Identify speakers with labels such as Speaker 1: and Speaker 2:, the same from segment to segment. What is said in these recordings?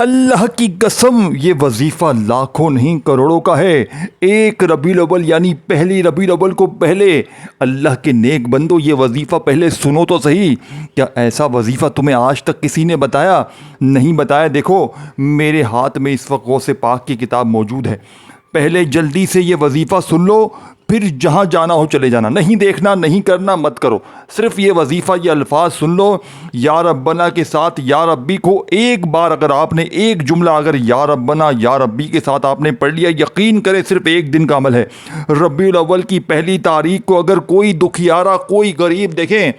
Speaker 1: अल्लाह की कसम ये वजीफ़ा लाखों नहीं करोड़ों का है। एक रबीउल अव्वल यानी पहली रबीउल अव्वल को पहले अल्लाह के नेक बंदो ये वजीफ़ा पहले सुनो तो सही। क्या ऐसा वजीफ़ा तुम्हें आज तक किसी ने बताया? नहीं बताया। देखो मेरे हाथ में इस वक्त गौसे पाक की किताब मौजूद है। पहले जल्दी से ये वजीफ़ा सुन लो, फिर जहाँ जाना हो चले जाना। नहीं देखना, नहीं करना, मत करो। सिर्फ ये वजीफ़ा, ये अल्फाज सुन लो। या रब्बना के साथ या रब्बी को एक बार अगर आपने एक जुमला अगर या रब्बना या रब्बी के साथ आपने पढ़ लिया, यकीन करें सिर्फ एक दिन का अमल है। रबीउल अव्वल की पहली तारीख को अगर कोई दुखियारा, कोई गरीब, देखें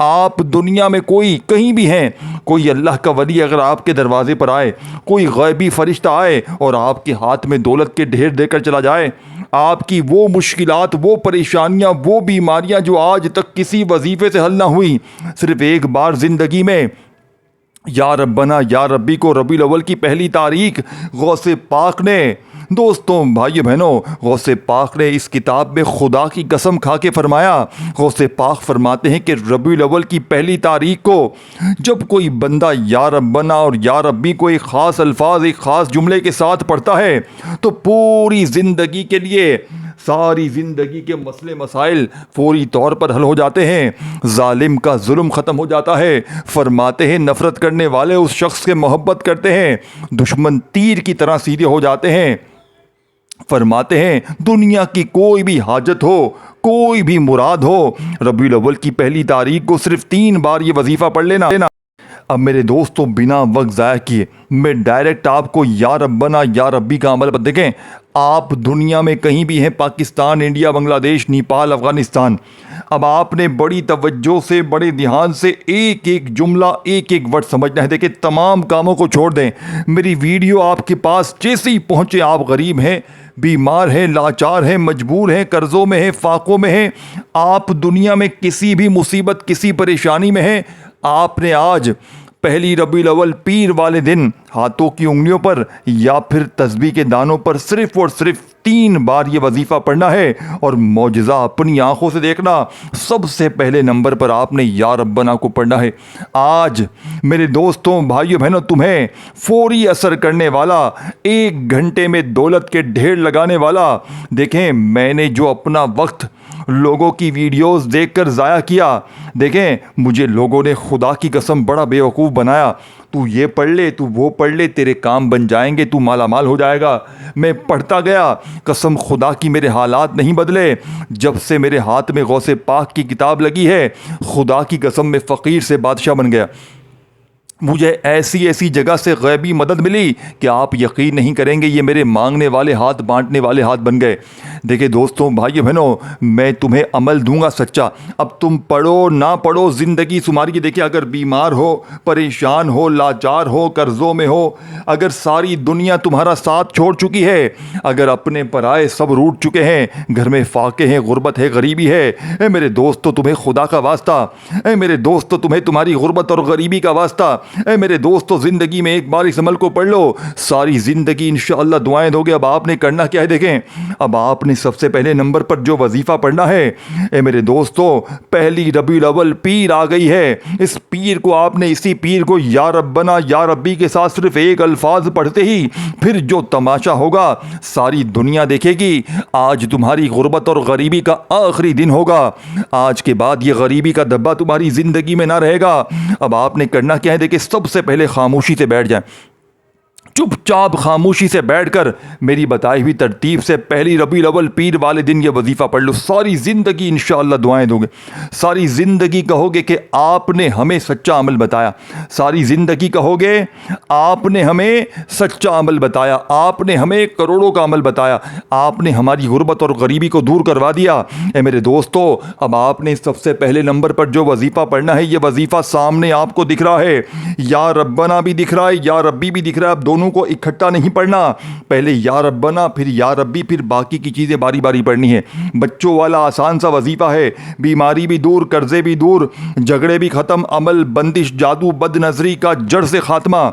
Speaker 1: आप दुनिया में कोई कहीं भी हैं, कोई अल्लाह का वली अगर आपके दरवाजे पर आए, कोई गैबी फरिश्ता आए और आपके हाथ में दौलत के ढेर देकर चला जाए, आपकी वो मुश्किलात, वो परेशानियां, वो बीमारियां जो आज तक किसी वजीफे से हल ना हुई, सिर्फ एक बार जिंदगी में या रब्बना या रब्बी को रबीउल अव्वल की पहली तारीख गौसे पाक ने, दोस्तों भाइयों बहनों, गौसे पाक ने इस किताब में खुदा की कसम खा के फरमाया। गौसे पाक फरमाते हैं कि रबीउल अव्वल की पहली तारीख को जब कोई बंदा या रब्बना और या रब्बी को एक ख़ास अल्फाज, एक ख़ास जुमले के साथ पढ़ता है तो पूरी ज़िंदगी के लिए, सारी ज़िंदगी के मसले मसाइल फौरी तौर पर हल हो जाते हैं। जालिम का जुल्म ख़त्म हो जाता है। फरमाते हैं नफ़रत करने वाले उस शख्स से मोहब्बत करते हैं, दुश्मन तीर की तरह सीधे हो जाते हैं। फरमाते हैं दुनिया की कोई भी हाजत हो, कोई भी मुराद हो, रबीउल अव्वल की पहली तारीख को सिर्फ 3 बार ये वजीफ़ा पढ़ लेना। अब मेरे दोस्तों बिना वक्त ज़ाया किए मैं डायरेक्ट आपको या रब्बना या रब्बी का अमल पर देखें। आप दुनिया में कहीं भी हैं, पाकिस्तान, इंडिया, बांग्लादेश, नेपाल, अफ़गानिस्तान, अब आपने बड़ी तवज्जो से, बड़े ध्यान से एक एक जुमला, एक एक वर्ड समझना है। देखिए तमाम कामों को छोड़ दें, मेरी वीडियो आपके पास जैसे ही पहुँचे, आप गरीब हैं, बीमार हैं, लाचार हैं, मजबूर हैं, कर्ज़ों में हैं, फाकों में हैं, आप दुनिया में किसी भी मुसीबत, किसी परेशानी में हैं, आपने आज पहली रबीउल अव्वल पीर वाले दिन हाथों की उंगलियों पर या फिर तस्बीह के दानों पर सिर्फ और सिर्फ 3 बार ये वजीफ़ा पढ़ना है और मौजज़ा अपनी आंखों से देखना। सबसे पहले नंबर पर आपने या रब्बना को पढ़ना है। आज मेरे दोस्तों भाइयों बहनों, तुम्हें फौरी असर करने वाला, 1 घंटे में दौलत के ढेर लगाने वाला, देखें मैंने जो अपना वक्त लोगों की वीडियोस देखकर ज़ाया किया, देखें मुझे लोगों ने खुदा की कसम बड़ा बेवकूफ़ बनाया, तू ये पढ़ ले, तू वो पढ़ ले, तेरे काम बन जाएंगे, तू माला माल हो जाएगा। मैं पढ़ता गया, कसम खुदा की मेरे हालात नहीं बदले। जब से मेरे हाथ में गौसे पाक की किताब लगी है, खुदा की कसम में फ़कीर से बादशाह बन गया। मुझे ऐसी ऐसी जगह से गैबी मदद मिली कि आप यकीन नहीं करेंगे, ये मेरे मांगने वाले हाथ, बांटने वाले हाथ बन गए। देखिए दोस्तों भाइयों बहनों, मैं तुम्हें अमल दूंगा सच्चा। अब तुम पढ़ो ना पढ़ो, ज़िंदगी तुम्हारी। देखिए अगर बीमार हो, परेशान हो, लाचार हो, कर्ज़ों में हो, अगर सारी दुनिया तुम्हारा साथ छोड़ चुकी है, अगर अपने पराए सब रूठ चुके हैं, घर में फाके हैं, गुर्बत है, गरीबी है, ए मेरे दोस्तों तुम्हें खुदा का वास्ता, ए मेरे दोस्तों तुम्हें तुम्हारी गुर्बत और गरीबी का वास्ता, ए मेरे दोस्तों ज़िंदगी में एक बार इस अमल को पढ़ लो, सारी ज़िंदगी इंशाअल्लाह दुआएं दोगे। अब आपने करना क्या है, देखें अब आपने सबसे पहले नंबर पर जो वजीफ़ा पढ़ना है, ए मेरे दोस्तों पहली रबीउल अव्वल पीर आ गई है। इस पीर को आपने, इसी पीर को या रब्बना या रब्बी के साथ सिर्फ एक अल्फाज पढ़ते ही फिर जो तमाशा होगा सारी दुनिया देखेगी। आज तुम्हारी गुर्बत और गरीबी का आखिरी दिन होगा। आज के बाद ये गरीबी का धब्बा तुम्हारी ज़िंदगी में ना रहेगा। अब आपने करना क्या है, देखिए सबसे पहले खामोशी से बैठ जाएं, चुपचाप खामोशी से बैठकर मेरी बताई हुई तरतीब से पहली रबीउल अव्वल पीर वाले दिन ये वजीफ़ा पढ़ लो। सारी ज़िंदगी इंशाअल्लाह दुआएं दोगे, सारी ज़िंदगी कहोगे कि आपने हमें सच्चा अमल बताया, सारी ज़िंदगी कहोगे आपने हमें सच्चा अमल बताया, आपने हमें करोड़ों का अमल बताया, आपने हमारी गुर्बत और गरीबी को दूर करवा दिया। ए मेरे दोस्तों अब आपने सबसे पहले नंबर पर जो वजीफ़ा पढ़ना है, ये वजीफ़ा सामने आपको दिख रहा है, या रब्बना भी दिख रहा है, या रब्बी भी दिख रहा है। अब दोनों को इकट्ठा नहीं पढ़ना, पहले या रब्बना फिर या रब्बी, फिर बाकी की चीज़ें बारी बारी पढ़नी है। बच्चों वाला आसान सा वजीफ़ा है, बीमारी भी दूर, कर्जे भी दूर, झगड़े भी ख़त्म, अमल, बंदिश, जादू, बदनज़री का जड़ से खात्मा।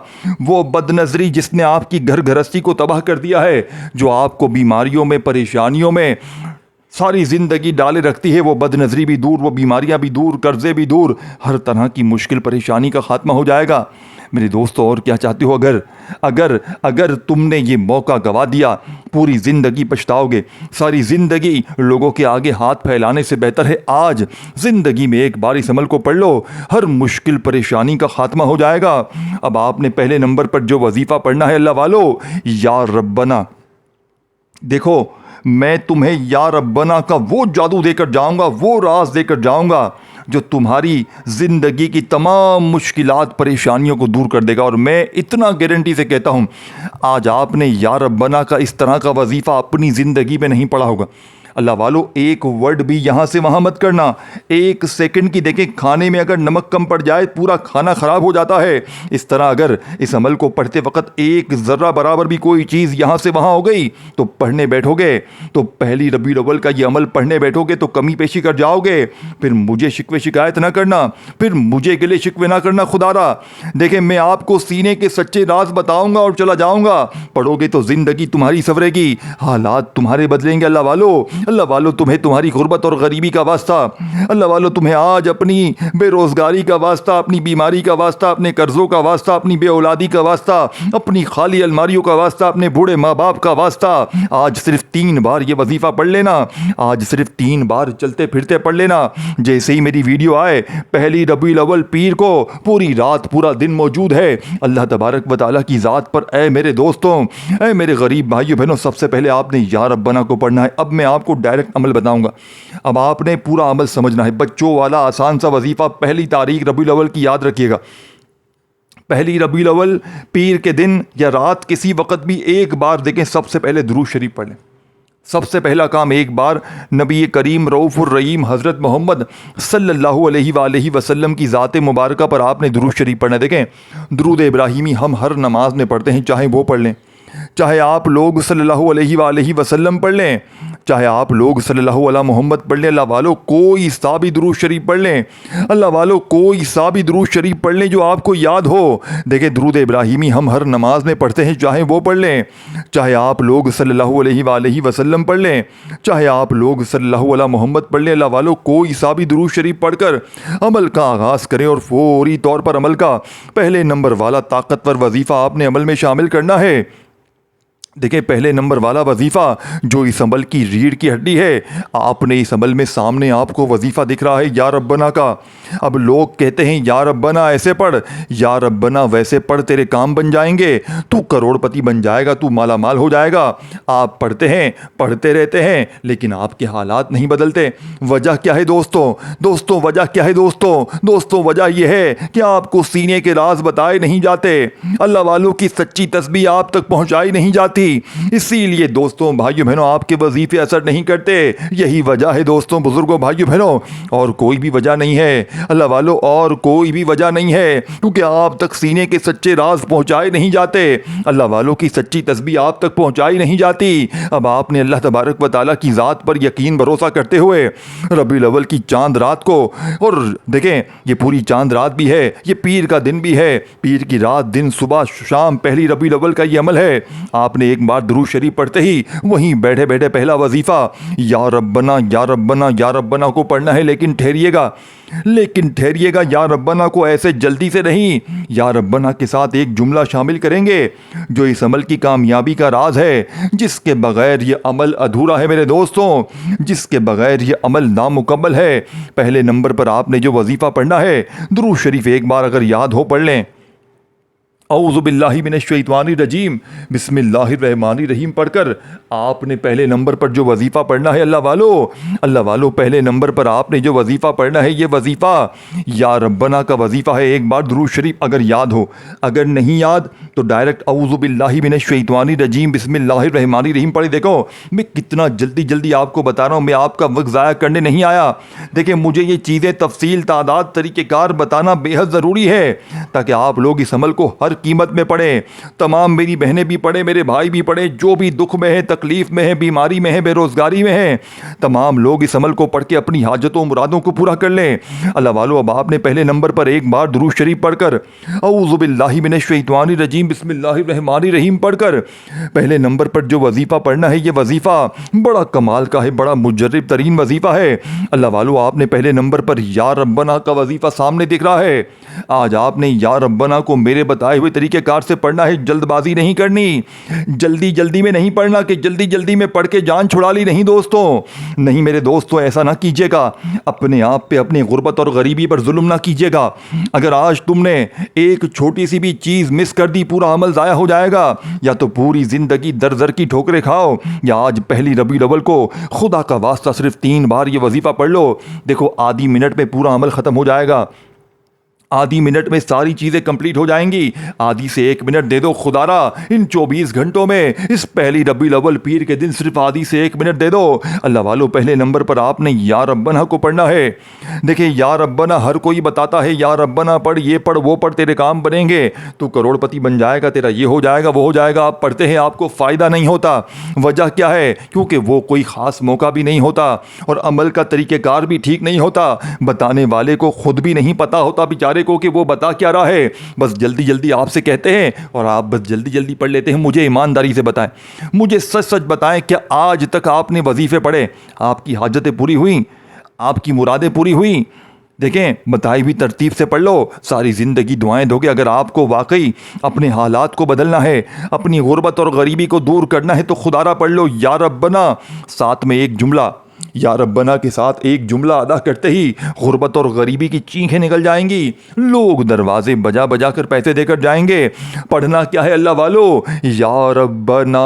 Speaker 1: वो बदनज़री जिसने आपकी घर गृहस्थी को तबाह कर दिया है, जो आपको बीमारियों में, परेशानियों में, सारी ज़िंदगी डाले रखती है, वो बदनज़री भी दूर, वो बीमारियां भी दूर, कर्ज़े भी दूर, हर तरह की मुश्किल परेशानी का ख़ात्मा हो जाएगा। मेरे दोस्तों, और क्या चाहते हो? अगर अगर अगर तुमने ये मौका गवा दिया, पूरी ज़िंदगी पछताओगे। सारी ज़िंदगी लोगों के आगे हाथ फैलाने से बेहतर है आज ज़िंदगी में एक बार इस अमल को पढ़ लो, हर मुश्किल परेशानी का ख़ात्मा हो जाएगा। अब आपने पहले नंबर पर जो वजीफ़ा पढ़ना है, अल्लाह वालो, या रब्बना, देखो मैं तुम्हें या रब्बना का वो जादू देकर जाऊंगा, वो राज देकर जाऊंगा जो तुम्हारी ज़िंदगी की तमाम मुश्किलात परेशानियों को दूर कर देगा। और मैं इतना गारंटी से कहता हूँ, आज आपने या रब्बना का इस तरह का वजीफ़ा अपनी ज़िंदगी में नहीं पढ़ा होगा। अल्लाह वालों, एक वर्ड भी यहाँ से वहाँ मत करना। एक सेकंड की देखें, खाने में अगर नमक कम पड़ जाए पूरा खाना ख़राब हो जाता है। इस तरह अगर इस अमल को पढ़ते वक्त एक ज़र्रा बराबर भी कोई चीज़ यहाँ से वहाँ हो गई तो पढ़ने बैठोगे तो पहली रबीउल अव्वल का ये अमल पढ़ने बैठोगे तो कमी पेशी कर जाओगे। फिर मुझे शिकवे शिकायत ना करना, फिर मुझे गिले शिकवे ना करना खुदारा। देखें, मैं आपको सीने के सच्चे राज बताऊँगा और चला जाऊँगा। पढ़ोगे तो ज़िंदगी तुम्हारी संवरेगी, हालात तुम्हारे बदलेंगे। अल्लाह वालों, तुम्हें तुम्हारी गुर्बत और गरीबी का वास्ता, अल्लाह वालों, तुम्हें आज अपनी बेरोजगारी का वास्ता, अपनी बीमारी का वास्ता, अपने कर्जों का वास्ता, अपनी बेऔलादी का वास्ता, अपनी खाली अलमारियों का वास्ता, अपने बूढ़े माँ बाप का वास्ता, आज सिर्फ 3 बार ये वजीफा पढ़ लेना। आज सिर्फ 3 बार चलते फिरते पढ़ लेना। जैसे ही मेरी वीडियो आए, पहली रबीउल अव्वल पीर को पूरी रात पूरा दिन मौजूद है। अल्लाह तबारक व तआला की ज़ात पर, ऐ मेरे दोस्तों, ऐ मेरे गरीब भाइयों बहनों, सबसे पहले आपने या रब्बना को पढ़ना है। अब मैं आपको डायरेक्ट अमल बताऊंगा, अब आपने पूरा अमल समझना है। बच्चों वाला आसान सा वजीफा, पहली तारीख रबीउल अव्वल की याद रखिएगा। पहली रबीउल अव्वल पीर के दिन या रात किसी वक्त भी एक बार देखें, सबसे पहले दुरूद शरीफ पढ़ लें। सबसे पहला काम, एक बार नबी करीम रऊफ़ुर रहीम हज़रत मोहम्मद सल्लल्लाहु अलैहि वसल्लम की ज़ात मुबारक पर आपने दुरूद शरीफ पढ़ना। देखें, दुरूद इब्राहिमी हम हर नमाज में पढ़ते हैं, चाहे वो पढ़ लें, चाहे आप लोग सल्लल्लाहु अलैहि वसल्लम पढ़ लें, चाहे आप लोग सल्लल्लाहु अला मोहम्मद पढ़ लें। अल्लाह वालों, कोई सा भी दुरूद शरीफ पढ़ लें। अल्लाह वालों, कोई सा भी दुरूद शरीफ पढ़ लें जो आपको याद हो। देखिए, दुरूद इब्राहिमी हम हर नमाज में पढ़ते हैं, चाहे वो पढ़ लें, चाहे आप लोग सल्लल्लाहु अलैहि वसल्लम पढ़ लें, चाहे आप लोग सल्लल्लाहु अला मोहम्मद पढ़ लें। अल्लाह वालों, कोई सा भी दुरूद शरीफ पढ़कर अमल का आगाज़ करें और फौरी तौर पर अमल का पहले नंबर वाला ताकतवर वजीफ़ा आपने अमल में शामिल करना है। देखिए, पहले नंबर वाला वजीफ़ा जो इस अमल की रीढ़ की हड्डी है, आपने इस अमल में सामने आपको वजीफ़ा दिख रहा है या रब्बना का। अब लोग कहते हैं या रब्बना ऐसे पढ़, या रब्बना वैसे पढ़, तेरे काम बन जाएंगे, तू करोड़पति बन जाएगा, तू माला माल हो जाएगा। आप पढ़ते हैं, पढ़ते रहते हैं, लेकिन आपके हालात नहीं बदलते। वजह क्या है दोस्तों, वजह क्या है दोस्तों, वजह यह है कि आपको सीने के राज बताए नहीं जाते, अल्लाह वालों की सच्ची तस्बीह आप तक पहुँचाई नहीं जाती। इसीलिए दोस्तों, भाइयों बहनों, आपके वजीफे असर नहीं करते। यही वजह है दोस्तों, बुजुर्गों, भाइयों बहनों, और कोई भी वजह नहीं है। अल्लाह वालों, और कोई भी वजह नहीं है, क्योंकि आप तक सीने के सच्चे राज पहुंचाए नहीं जाते, अल्लाह वालों की सच्ची तस्बीह आप तक पहुंचाई नहीं जाती। अब आपने अल्लाह तबारक व तआला की ज़ात पर यकीन भरोसा करते हुए रबीउल अव्वल की चांद रात को, और देखें ये पूरी चांद रात भी है, ये पीर का दिन भी है, पीर की रात, दिन, सुबह शाम, पहली रबीउल अव्वल का ये अमल है। आपने एक बार दुरूद शरीफ पढ़ते ही वहीं बैठे बैठे पहला वजीफा या रब्बना या रब्बना या रब्बना को पढ़ना है। लेकिन ठहरिएगा, या रब्बना को ऐसे जल्दी से नहीं, या रब्बना के साथ एक जुमला शामिल करेंगे जो इस अमल की कामयाबी का राज है, जिसके बगैर ये अमल अधूरा है मेरे दोस्तों, जिसके बगैर ये अमल नामुकम्मल है। पहले नंबर पर आपने जो वजीफा पढ़ना है, दुरूद शरीफ एक बार अगर याद हो पढ़ लें, औज़ु बिल्लाहि मिनश्शैतानिर रजीम, बिस्मिल्लाहिर रहमानिर रहीम पढ़कर आपने पहले नंबर पर जो वजीफ़ा पढ़ना है, अल्लाह वालों, पहले नंबर पर आपने जो वजीफ़ा पढ़ना है, ये वजीफ़ा या रब्बना का वजीफ़ा है। एक बार दुरूद शरीफ अगर याद हो, अगर नहीं याद तो डायरेक्ट औज़ु बिल्लाहि मिनश्शैतानिर रजीम, बिस्मिल्लाहिर रहमानिर रहीम पढ़े। देखो, मैं कितना जल्दी आपको बता रहा हूँ, मैं आपका वक्त ज़ाया करने नहीं आया। देखिए, मुझे ये चीज़ें तफसील, तादाद, तरीक़ेकार बताना बेहद ज़रूरी है, ताकि आप लोग इस अमल को हर कीमत में पढ़ें, तमाम मेरी बहनें भी पढ़ें, मेरे भाई भी पढ़ें, जो भी दुख में है, तकलीफ़ में है, बीमारी में है, बेरोज़गारी में है, तमाम लोग इस अमल को पढ़ के अपनी हाजतों मुरादों को पूरा कर लें। अल्लाह वालों, अब आपने पहले नंबर पर एक बार दुरूद शरीफ पढ़कर औज़ु बिल्लाहि मिनश शैतानिर रजीम बिस्मिल्लाहिर रहमानिर रहीम पढ़कर पहले नंबर पर जो वजीफ़ा पढ़ना है, ये वजीफ़ा बड़ा कमाल का है, बड़ा मुजर्रब तरीन वजीफ़ा है। अल्लाह वालों, आपने पहले नंबर पर या रब्बना का वजीफ़ा सामने दिख रहा है। आज आपने या रब्बना को मेरे बताए हुए तरीक़ेकार से पढ़ना है। जल्दबाजी नहीं करनी, जल्दी जल्दी में नहीं पढ़ना कि जल्दी जल्दी में पढ़ के जान छुड़ा ली। नहीं दोस्तों, नहीं मेरे दोस्तों, ऐसा ना कीजिएगा। अपने आप पे, अपनी गुर्बत और गरीबी पर जुल्म ना कीजिएगा। अगर आज तुमने एक छोटी सी भी चीज़ मिस कर दी, पूरा अमल ज़ाया हो जाएगा। या तो पूरी ज़िंदगी दर दर की ठोकरें खाओ, या आज पहली रबीउल अव्वल को खुदा का वास्ता सिर्फ 3 बार ये वजीफ़ा पढ़ लो। देखो, आधी मिनट में पूरा अमल ख़त्म हो जाएगा। आधी मिनट में सारी चीज़ें कंप्लीट हो जाएंगी। आधी से 1 मिनट दे दो खुदारा इन 24 घंटों में। इस पहली रबीउल अव्वल पीर के दिन सिर्फ आधी से 1 मिनट दे दो। अल्लाह वालों, पहले नंबर पर आपने या रब्बना को पढ़ना है। देखिए, या रब्बना हर कोई बताता है, या रब्बना पढ़, ये पढ़, वो पढ़, तेरे काम बनेंगे, तू करोड़पति बन जाएगा, तेरा ये हो जाएगा, वो हो जाएगा। आप पढ़ते हैं, आपको फ़ायदा नहीं होता। वजह क्या है? क्योंकि वो कोई ख़ास मौका भी नहीं होता और अमल का तरीक़ेकार भी ठीक नहीं होता। बताने वाले को खुद भी नहीं पता होता बेचारे को कि वो बता क्या रहा है। बस जल्दी जल्दी आपसे कहते हैं और आप बस जल्दी जल्दी पढ़ लेते हैं। मुझे ईमानदारी से बताएं, मुझे सच सच बताएं, क्या आज तक आपने वजीफे पढ़े, आपकी हाजतें पूरी हुई, आपकी मुरादें पूरी हुई? देखें, बताई हुई तरतीब से पढ़ लो, सारी ज़िंदगी दुआएं दोगे। अगर आपको वाकई अपने हालात को बदलना है, अपनी गुर्बत और गरीबी को दूर करना है, तो खुदारा पढ़ लो या रब्बना, साथ में एक जुमला। या रब्बना के साथ एक जुमला अदा करते ही गुर्बत और गरीबी की चीखें निकल जाएंगी। लोग दरवाजे बजा बजा कर पैसे देकर जाएंगे। पढ़ना क्या है अल्लाह वालों? या रब्बना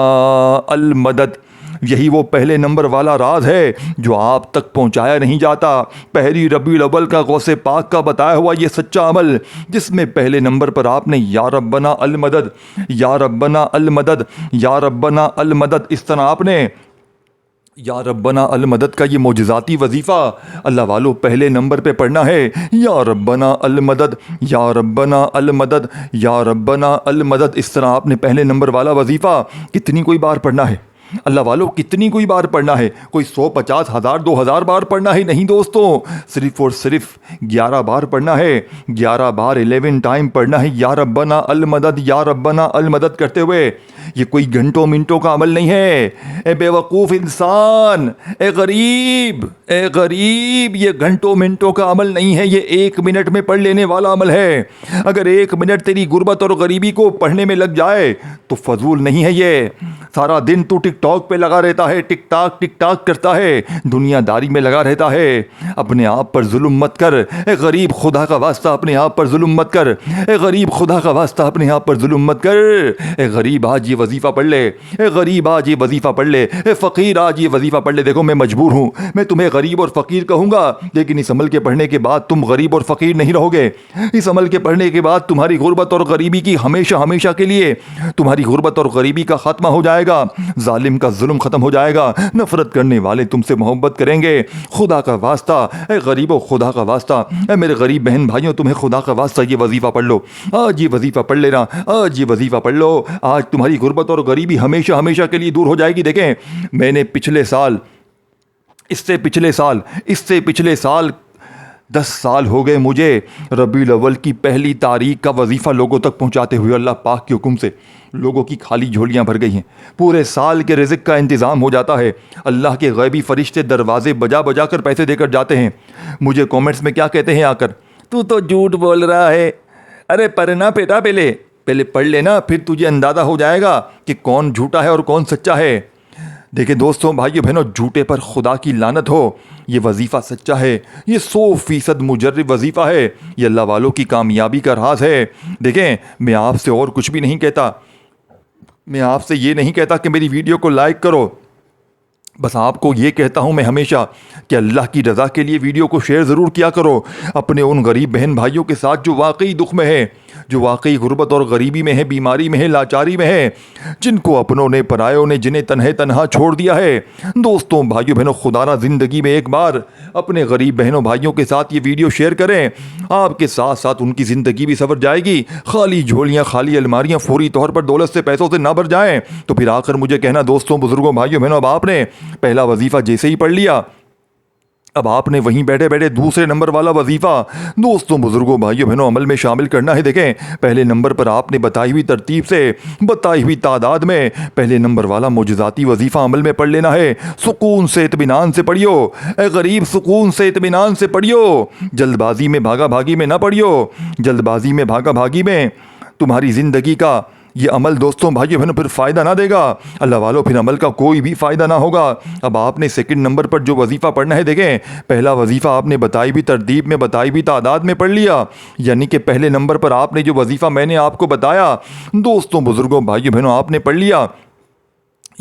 Speaker 1: अल मदद। यही वो पहले नंबर वाला राज है जो आप तक पहुंचाया नहीं जाता। पहली रबीउल अव्वल का गौसे पाक का बताया हुआ ये सच्चा अमल, जिसमें पहले नंबर पर आपने या रब्बना अल मदद, या रब्बना अल मदद, या रब्बना अल मदद, इस तरह आपने या रब्बना अल मदद का ये मोजज़ाती वजीफ़ा अल्लाह वालों पहले नंबर पे पढ़ना है। या रब्बना अल मदद, या रब्बना अल मदद, या रब्बना अल मदद, इस तरह आपने पहले नंबर वाला वजीफ़ा कितनी कोई बार पढ़ना है अल्लाह वालों, कितनी कोई बार पढ़ना है? कोई 100, 50, 1000, 2000 बार पढ़ना है? नहीं दोस्तों, सिर्फ और सिर्फ 11 बार पढ़ना है। 11 बार 11 टाइम पढ़ना है या रब्बना अल मदद, या रब्बना अल मदद करते हुए। ये कोई घंटों मिनटों का अमल नहीं है। ए बेवकूफ़ इंसान, ए गरीब, ये घंटों मिनटों का अमल नहीं है, ये 1 मिनट में पढ़ लेने वाला अमल है। अगर 1 मिनट तेरी गुर्बत और गरीबी को पढ़ने में लग जाए तो फजूल नहीं है ये। सारा दिन तू टिकटॉक पे लगा रहता है, टिक टाक करता है, दुनियादारी में लगा रहता है। अपने आप पर जुल्म मत कर ए गरीब, खुदा का वास्ता अपने आप पर जुल्म मत कर। ए गरीब, खुदा का वास्ता अपने आप पर जुल्म मत कर। ए गरीब, आज ये वजीफ़ा पढ़ ले। ए गरीब, आज ये वजीफ़ा पढ़ ले। ए फ़कीर, आज ये वजीफ़ा पढ़ ले। देखो, मैं मजबूर हूँ, मैं तुम्हें गरीब और फ़कीर कहूँगा, लेकिन इस अमल के पढ़ने के बाद तुम गरीब और फ़कीर नहीं रहोगे। इस अमल के पढ़ने के बाद तुम्हारी गुर्बत और गरीबी की हमेशा हमेशा के लिए तुम्हारी गुर्बत और गरीबी का खात्मा हो जाएगा। जालिम का जुल्म खत्म हो जाएगा। नफरत करने वाले तुमसे मोहब्बत करेंगे। खुदा का वास्ता ए गरीबों, खुदा का वास्ता ए मेरे गरीब बहन भाइयों, तुम्हें खुदा का वास्ता ये वजीफ़ा पढ़ लो। आज ये वजीफ़ा पढ़ लेना, आज ये वजीफ़ा पढ़ लो। आज तुम्हारी गुर्बत और गरीबी हमेशा हमेशा के लिए दूर हो जाएगी। देखें, मैंने पिछले साल, इससे पिछले साल 10 साल हो गए मुझे रबीउल अव्वल की पहली तारीख का वजीफ़ा लोगों तक पहुंचाते हुए। अल्लाह पाक के हुक्म से लोगों की खाली झोलियां भर गई हैं। पूरे साल के रिज़्क़ का इंतज़ाम हो जाता है। अल्लाह के गैबी फरिश्ते दरवाजे बजा बजा कर पैसे देकर जाते हैं। मुझे कमेंट्स में क्या कहते हैं आकर? तू तो झूठ बोल रहा है। अरे पढ़ना बेटा, पहले पढ़ लेना, फिर तुझे अंदाज़ा हो जाएगा कि कौन झूठा है और कौन सच्चा है। देखिए दोस्तों, भाइयों बहनों, झूठे पर खुदा की लानत हो। ये वजीफ़ा सच्चा है, ये 100% मुजर्रब वजीफ़ा है। ये अल्लाह वालों की कामयाबी का राज है। देखें, मैं आपसे और कुछ भी नहीं कहता। मैं आपसे ये नहीं कहता कि मेरी वीडियो को लाइक करो। बस आपको ये कहता हूँ मैं हमेशा कि अल्लाह की रज़ा के लिए वीडियो को शेयर ज़रूर किया करो अपने उन गरीब बहन भाइयों के साथ जो वाकई दुख में है। जो वाकई गुर्बत और गरीबी में है, बीमारी में है, लाचारी में है, जिनको अपनों ने परायों ने जिन्हें तन्हे तन्हा छोड़ दिया है। दोस्तों भाइयों बहनों, खुदारा ज़िंदगी में एक बार अपने गरीब बहनों भाइयों के साथ ये वीडियो शेयर करें, आपके साथ साथ उनकी ज़िंदगी भी सवर जाएगी। खाली झोलियाँ, खाली अलमारियाँ फौरी तौर पर दौलत से, पैसों से ना भर जाएं। तो फिर आकर मुझे कहना दोस्तों, बुजुर्गों, भाइयों बहनों, अब आपने पहला वजीफ़ा जैसे ही पढ़ लिया, अब आपने वहीं बैठे बैठे दूसरे नंबर वाला वजीफ़ा दोस्तों, बुजुर्गों, भाइयों बहनों, अमल में शामिल करना है। देखें, पहले नंबर पर आपने बताई हुई तरतीब से, बताई हुई तादाद में पहले नंबर वाला मोजज़ाती वजीफ़ा अमल में पढ़ लेना है। सुकून से, इत्मीनान से पढ़ियो। ए गरीब, सुकून से, इत्मीनान से पढ़ियो। जल्दबाजी में, भागा भागी में ना पढ़ियो। जल्दबाजी में, भागा भागी में तुम्हारी ज़िंदगी का ये अमल दोस्तों, भाइयों बहनों, फिर फ़ायदा ना देगा। अल्लाह वालों, फिर अमल का कोई भी फ़ायदा ना होगा। अब आपने सेकंड नंबर पर जो वजीफ़ा पढ़ना है, देखें, पहला वजीफ़ा आपने बताई भी तरतीब में, बताई भी तादाद में पढ़ लिया। यानी कि पहले नंबर पर आपने जो वजीफ़ा मैंने आपको बताया दोस्तों, बुज़ुर्गों, भाइयों बहनों, आपने पढ़ लिया।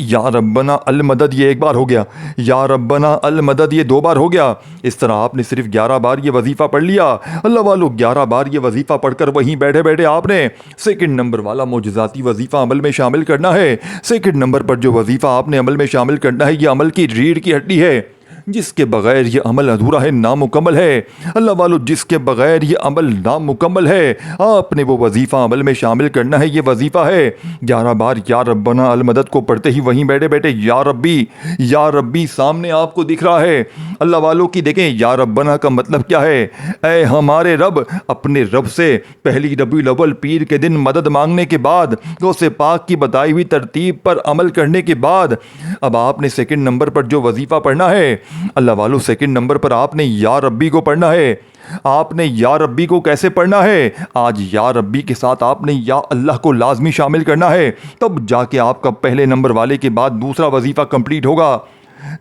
Speaker 1: या रब्बना अल मदद ये एक बार हो गया, या रब्बना अल मदद ये 2 बार हो गया। इस तरह आपने सिर्फ 11 बार ये वजीफ़ा पढ़ लिया। अल्लाह वालों, 11 बार ये वजीफ़ा पढ़कर वहीं बैठे बैठे आपने सेकंड नंबर वाला मोजज़ाती वजीफ़ा अमल में शामिल करना है। सेकंड नंबर पर जो वजीफ़ा आपने अमल में शामिल करना है, ये अमल की रीढ़ की हड्डी है, जिसके बगैर ये अमल अधूरा है, नामुकम्मल है। अल्लाह वालों, जिसके बगैर ये अमल नामुकम्मल है, आपने वो वजीफ़ा अमल में शामिल करना है। ये वजीफ़ा है 11 बार या रब्बना अल मदद को पढ़ते ही वहीं बैठे बैठे या रब्बी सामने आपको दिख रहा है। अल्लाह वालों की देखें, या रब्बना का मतलब क्या है? ऐ हमारे रब। अपने रब से पहली रबीउल अव्वल पीर के दिन मदद मांगने के बाद, गौसे पाक की बताई हुई तरतीब पर अमल करने के बाद, अब आपने सेकंड नंबर पर जो वजीफ़ा पढ़ना है, अल्लाह वालों, सेकंड नंबर पर आपने या रब्बी को पढ़ना है। आपने या रब्बी को कैसे पढ़ना है? आज या रब्बी के साथ आपने या अल्लाह को लाजमी शामिल करना है, तब जाके आपका पहले नंबर वाले के बाद दूसरा वजीफ़ा कंप्लीट होगा।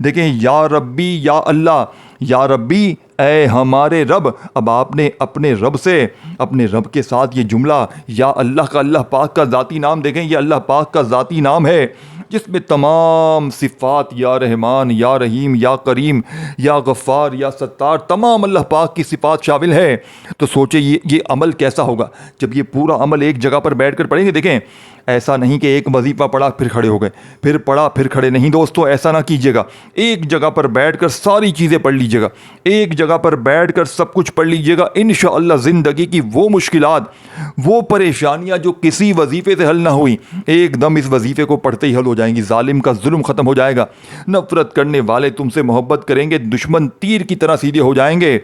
Speaker 1: देखें, या रब्बी, या अल्लाह, या रब्बी, ऐ हमारे रब। अब आपने अपने रब से, अपने रब के साथ ये जुमला या अल्लाह का, अल्लाह पाक का ज़ाती नाम, देखें ये अल्लाह पाक का ज़ाती नाम है जिसमें तमाम सिफ़ात, या रहमान, या रहीम, या करीम, या गफ़ार, या सत्तार, तमाम अल्लाह पाक की सिफ़ात शामिल है। तो सोचिए ये अमल कैसा होगा जब ये पूरा अमल एक जगह पर बैठ कर पढ़ेंगे। देखें, ऐसा नहीं कि एक वजीफ़ा पढ़ा फिर खड़े हो गए, फिर पढ़ा फिर खड़े, नहीं दोस्तों, ऐसा ना कीजिएगा। एक जगह पर बैठकर सारी चीज़ें पढ़ लीजिएगा, एक जगह पर बैठकर सब कुछ पढ़ लीजिएगा। इंशाअल्लाह ज़िंदगी की वो मुश्किलात, वो परेशानियां जो किसी वजीफ़े से हल ना हुई, एकदम इस वजीफ़े को पढ़ते ही हल हो जाएंगी। जालिम का जुल्म ख़त्म हो जाएगा, नफ़रत करने वाले तुमसे मोहब्बत करेंगे, दुश्मन तीर की तरह सीधे हो जाएंगे,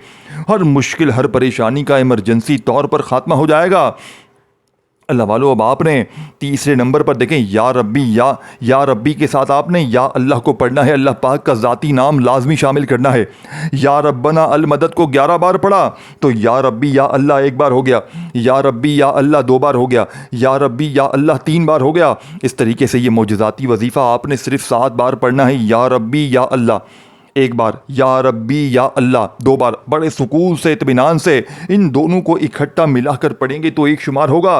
Speaker 1: हर मुश्किल, हर परेशानी का इमरजेंसी तौर पर ख़ात्मा हो जाएगा। अल्लाह वालों, अब आपने तीसरे नंबर पर देखें, या रब्बी, या रब्बी के साथ आपने या अल्लाह को पढ़ना है। अल्लाह पाक का ज़ाती नाम लाजमी शामिल करना है। या रब्बना अल मदद को 11 बार पढ़ा तो या रब्बी, या अल्लाह 1 बार हो गया, या रब्बी, या अल्लाह 2 बार हो गया, या रब्बी, या अल्लाह 3 बार हो गया। इस तरीके से ये मोजज़ाती वजीफ़ा आपने सिर्फ 7 बार पढ़ना है। या रब्बी, या अल्लाह 1 बार, या रब्बी, या अल्लाह 2 बार। बड़े सुकून से, इत्मीनान से इन दोनों को इकट्ठा मिलाकर पढ़ेंगे तो एक शुमार होगा।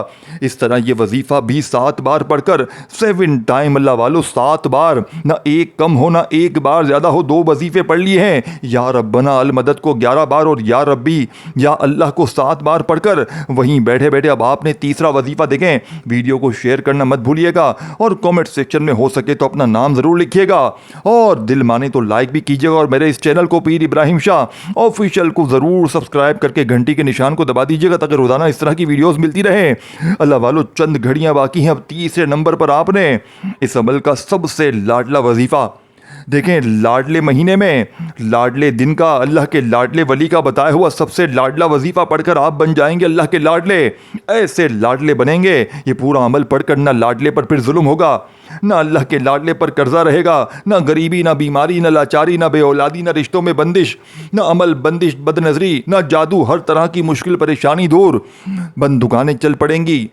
Speaker 1: इस तरह ये वजीफ़ा भी 7 बार पढ़कर 7 टाइम, अल्लाह वालों, 7 बार, ना एक कम हो ना एक बार ज़्यादा हो, 2 वजीफ़े पढ़ लिए हैं। या रब्बना अल मदद को 11 बार और या रब्बी, या अल्लाह को 7 बार पढ़कर वहीं बैठे बैठे अब आपने तीसरा वजीफ़ा, देखें, वीडियो को शेयर करना मत भूलिएगा और कमेंट सेक्शन में हो सके तो अपना नाम ज़रूर लिखिएगा और दिल माने तो लाइक भी कीजिएगा और मेरे इस चैनल को पीर इब्राहिम शाह ऑफिशियल को ज़रूर सब्सक्राइब करके घंटी के निशान को दबा दीजिएगा ताकि रोज़ाना इस तरह की वीडियोस मिलती रहे। अल्लाह वालों, चंद घड़ियां बाकी हैं। अब तीसरे नंबर पर आपने इस अमल का सबसे लाडला वजीफ़ा, देखें, लाडले महीने में, लाडले दिन का, अल्लाह के लाडले वली का बताया हुआ सबसे लाडला वजीफ़ा पढ़कर आप बन जाएंगे अल्लाह के लाडले। ऐसे लाडले बनेंगे, ये पूरा अमल पढ़कर ना लाडले पर फिर जुल्म होगा, ना अल्लाह के लाडले पर कर्जा रहेगा, ना गरीबी, ना बीमारी, ना लाचारी, ना बेऔलादी, ना रिश्तों में बंदिश, ना अमल बंदिश, बदनजरी, ना जादू, हर तरह की मुश्किल परेशानी दूर, बंद दुकानें चल पड़ेंगी।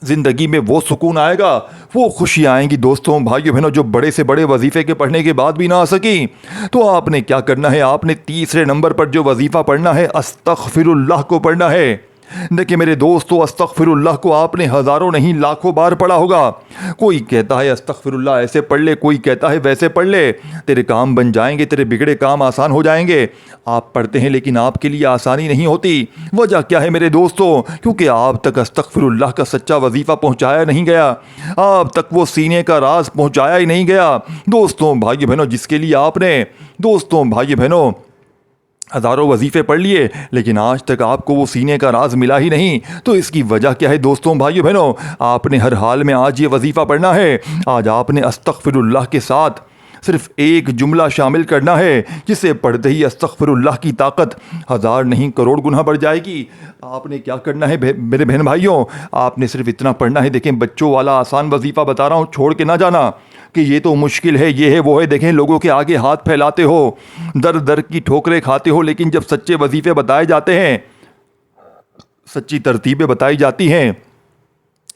Speaker 1: ज़िंदगी में वो सुकून आएगा, वो खुशियाँ आएंगी दोस्तों, भाइयों बहनों, जो बड़े से बड़े वजीफ़े के पढ़ने के बाद भी ना आ सकी। तो आपने क्या करना है? आपने तीसरे नंबर पर जो वजीफ़ा पढ़ना है, अस्तग़फिरुल्लाह को पढ़ना है। देखिए मेरे दोस्तों, अस्तगफिरुल्लाह को आपने हज़ारों नहीं लाखों बार पढ़ा होगा। कोई कहता है अस्तगफिरुल्लाह ऐसे पढ़ ले, कोई कहता है वैसे पढ़ ले, तेरे काम बन जाएंगे, तेरे बिगड़े काम आसान हो जाएंगे। आप पढ़ते हैं लेकिन आपके लिए आसानी नहीं होती। वजह क्या है मेरे दोस्तों? क्योंकि आप तक अस्तगफिरुल्लाह का सच्चा वजीफ़ा पहुंचाया नहीं गया, आप तक वो सीने का राज पहुंचाया ही नहीं गया। दोस्तों भाई बहनों, जिसके लिए आपने, दोस्तों भाई बहनों, हज़ारों वजीफ़े पढ़ लिए लेकिन आज तक आपको वो सीने का राज मिला ही नहीं। तो इसकी वजह क्या है दोस्तों भाइयों बहनों? आपने हर हाल में आज ये वजीफ़ा पढ़ना है। आज आपने अस्तगफिरुल्लाह के साथ सिर्फ एक जुमला शामिल करना है, जिसे पढ़ते ही अस्तगफिरुल्लाह की ताकत हज़ार नहीं करोड़ गुना बढ़ जाएगी। आपने क्या करना है मेरे बहन भाइयों? आपने सिर्फ इतना पढ़ना है। देखें, बच्चों वाला आसान वजीफ़ा बता रहा हूँ, छोड़ के ना जाना कि ये तो मुश्किल है, ये है वो है। देखें, लोगों के आगे हाथ फैलाते हो, दर दर की ठोकरें खाते हो, लेकिन जब सच्चे वजीफ़े बताए जाते हैं, सच्ची तरतीबें बताई जाती हैं,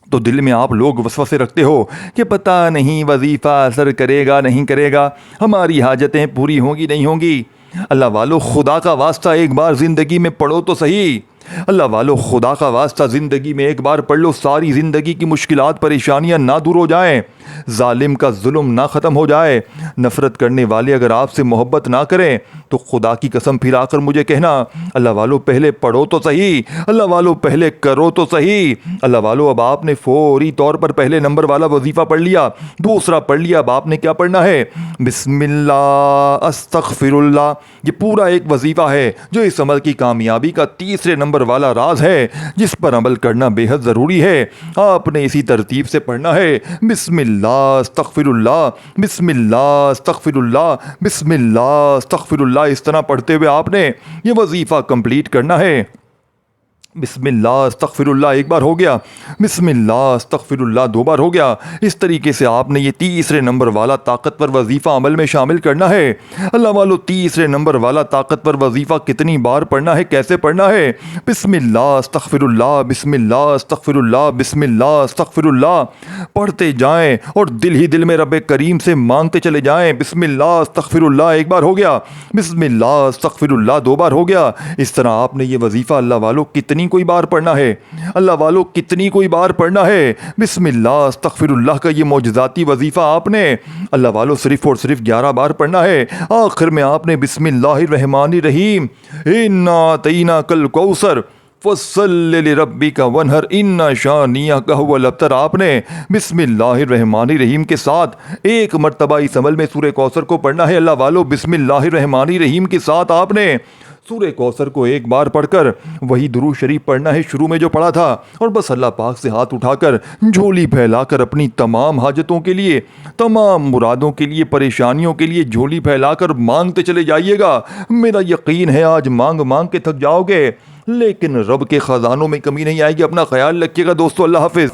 Speaker 1: तो दिल में आप लोग वसवसे रखते हो कि पता नहीं वजीफ़ा असर करेगा नहीं करेगा, हमारी हाजतें पूरी होंगी नहीं होंगी। अल्लाह वालो, खुदा का वास्ता एक बार ज़िंदगी में पढ़ो तो सही। अल्लाह वालो, खुदा का वास्ता ज़िंदगी में एक बार पढ़ लो, सारी ज़िंदगी की मुश्किलात परेशानियां ना दूर हो जाएं, जालिम का जुल्म ना ख़त्म हो जाए। नफ़रत करने वाले अगर आपसे मोहब्बत ना करें तो खुदा की कसम फिर आकर मुझे कहना, अल्लाह वालो पहले पढ़ो तो सही, अल्लाह वालो पहले करो तो सही। अल्लाह वालो, अब आपने फौरी तौर पर पहले नंबर वाला वजीफ़ा पढ़ लिया, दूसरा पढ़ लिया, अब आपने क्या पढ़ना है? बिस्मिल्लाह अस्तगफिरुल्लाह। ये पूरा एक वजीफ़ा है जो इस अमल की कामयाबी का तीसरे नंबर वाला राज है, जिस पर अमल करना बेहद ज़रूरी है। आपने इसी तरतीब से पढ़ना है, बिस्मिल्लाह अस्तगफिरुल्लाह, बिस्मिल्लाह अस्तगफिरुल्लाह, बिस्मिल्लाह अस्तगफिरुल्लाह। इस तरह पढ़ते हुए आपने ये वजीफ़ा कंप्लीट करना है। बिस्मिल्लाह अस्तगफिरुल्लाह एक बार हो गया, बिस्मिल्लाह अस्तगफिरुल्लाह दो बार हो गया। इस तरीके से आपने ये तीसरे नंबर वाला ताकतवर वजीफ़ा अमल में शामिल करना है। अल्लाह वालो, तीसरे नंबर वाला ताकतवर वजीफ़ा कितनी बार पढ़ना है, कैसे पढ़ना है? बिस्मिल्लाह अस्तगफिरुल्लाह, बिस्मिल्लाह अस्तगफिरुल्लाह, बिस्मिल्लाह अस्तगफिरुल्लाह पढ़ते जाएं और दिल ही दिल में रब्बे करीम से मांगते चले जाएं। बिस्मिल्लाह अस्तगफिरुल्लाह एक बार हो गया, बिस्मिल्लाह अस्तगफिरुल्लाह दो बार हो गया। इस तरह आपने ये वजीफ़ा अल्लाह वालो कितनी कोई बार पढ़ना है, अल्लाह वालों कितनी कोई बार पढ़ना है। बिस्मिल्लाह अस्तगफिरुल्लाह का ये मौजज़ाती वजीफ़ा आपने अल्लाह वालों सिर्फ और सिर्फ 11 बार पढ़ना है। आखिर में आपने बिस्मिल्लाहिर्रहमानिर्रहीम इन्ना अतईना कल कौसर फस्सल्लि लिरब्बिका वन्हर इन्ना शानियका हुवल अब्तर। आपने बिस्मिल्लाहिर्रहमानिर्रहीम के साथ एक मर्तबा इस अमल में सूरह कौसर को पढ़ना है। अल्लाह वालों, बिस्मिल्लाहिर्रहमानिर्रहीम के साथ आपने सूरह कौसर को एक बार पढ़कर वही दुरूद शरीफ पढ़ना है शुरू में जो पढ़ा था, और बस अल्लाह पाक से हाथ उठाकर झोली फैलाकर अपनी तमाम हाजतों के लिए, तमाम मुरादों के लिए, परेशानियों के लिए झोली फैलाकर मांगते चले जाइएगा। मेरा यकीन है आज मांग मांग के थक जाओगे, लेकिन रब के ख़जानों में कमी नहीं आएगी। अपना ख्याल रखिएगा दोस्तों, अल्लाह हाफिज़।